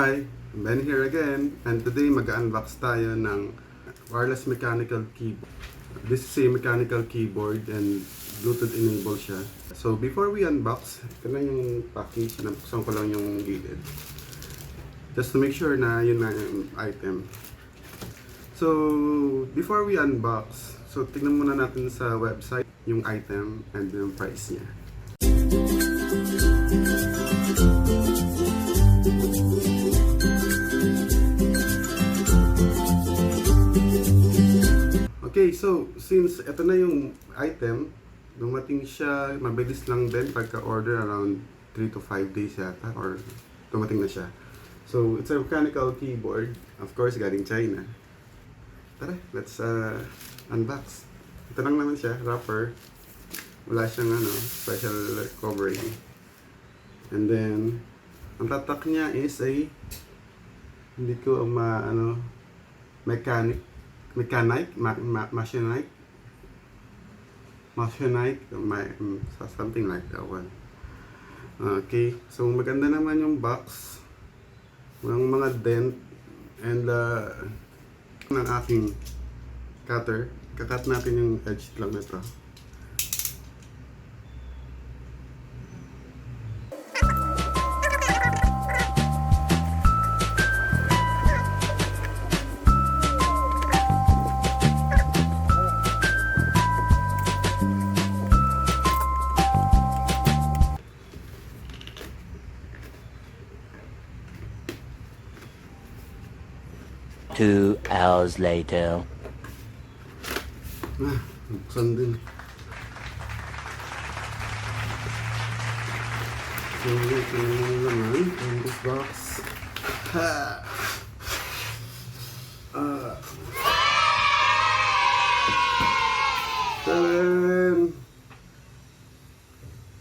Hi, Ben here again, and today mag-unbox tayo ng wireless mechanical keyboard. This is a mechanical keyboard and Bluetooth enabled siya. So before we unbox, ito na yung package, nabuksan ko lang yung gilid. Just to make sure na yun na yung item. So before we unbox, so tignan muna natin sa website yung item and yung price niya. Okay, so since ito na yung item, dumating siya, mabilis lang din pagka-order, around 3 to 5 days yata, or dumating na siya. So it's a mechanical keyboard, of course galing China. Tara, let's unbox. Ito lang naman siya, wrapper. Wala siyang special covering. And then ang tatak niya is a Machenike, something like that one. Okay, so maganda naman yung box. Walang mga dent and ng aking cutter. Kakat natin yung edge lang nito. Two hours later. Buksan din. So, ito naman in this box. Taran!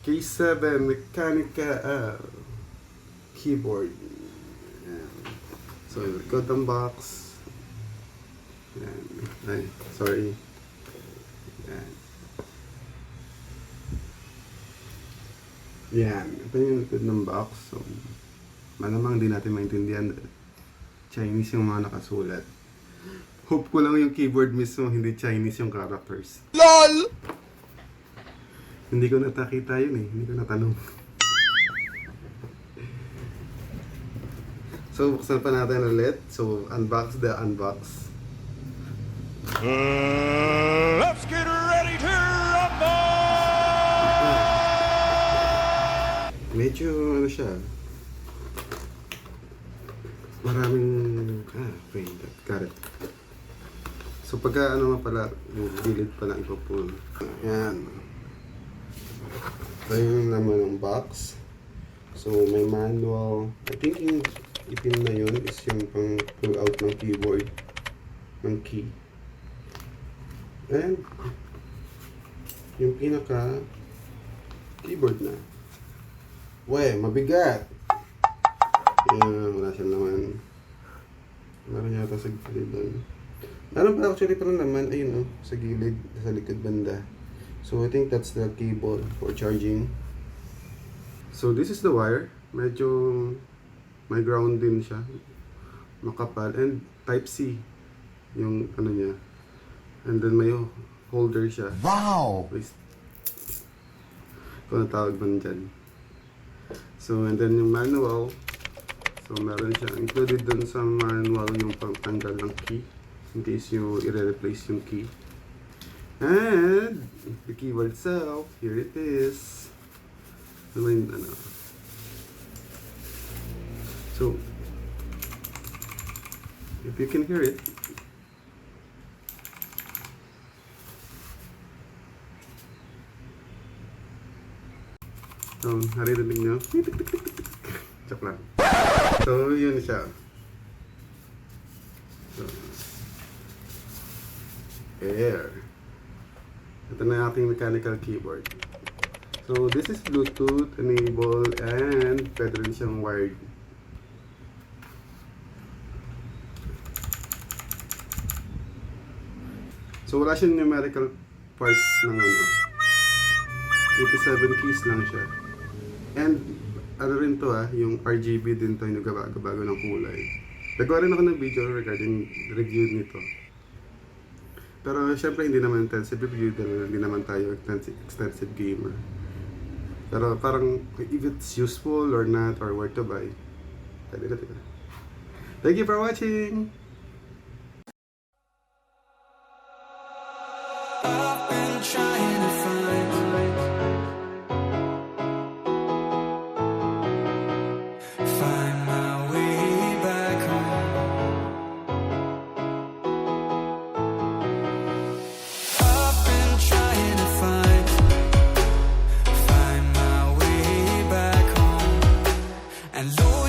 K7 Machenike keyboard. So, got the box. Ay, sorry. Yan. Ito yung likod ng box. So, malamang hindi natin maintindihan. Chinese yung mga nakasulat. Hope ko lang yung keyboard mismo, hindi Chinese yung characters. LOL! Hindi ko natakita yun eh. Hindi ko natanong. So, buksan pa natin ulit. So, unbox the unbox. Let's get ready to rumble! Medyo siya. Maraming okay, got it. So pagka pala, yung gilid pala ipapul. Ayan. Ito yung naman ng box. So may manual. I think yung ipin na yun is yung pang pull out ng keyboard, ng key. And yung pinaka keyboard na. Weh, mabigat! Ayan, wala siya naman. Meron yata sa gilid doon. Meron pa actually pala naman, ayun sa gilid, sa likod banda. So I think that's the cable for charging. So this is the wire. Medyo may ground din siya. Makapal. And type C yung niya. And then may holder siya. Wow! Kung natawag man dyan. So, and then yung manual. So, meron siya. Included dun sa manual yung pangtanggal ng key. In case you i-replace yung key. And the keyboard itself, here it is. So, if you can hear it. So, naririnig nyo. Joke lang. So, yun siya. So, air. Ito na yung ating mechanical keyboard. So, this is Bluetooth enabled and pwede rin siyang wired. So, wala siyang numerical parts ng 87 keys lang siya. And ano rin to yung RGB din to, yung nagbabago ng kulay. Nagawa rin ako ng video regarding review nito. Pero syempre hindi naman intensive review dahil hindi naman tayo extensive gamer. Pero parang if it's useful or not or where to buy, pwede na ito. Thank you for watching! I've been trying to find my way back home. I've been trying to find my way back home. And Lord,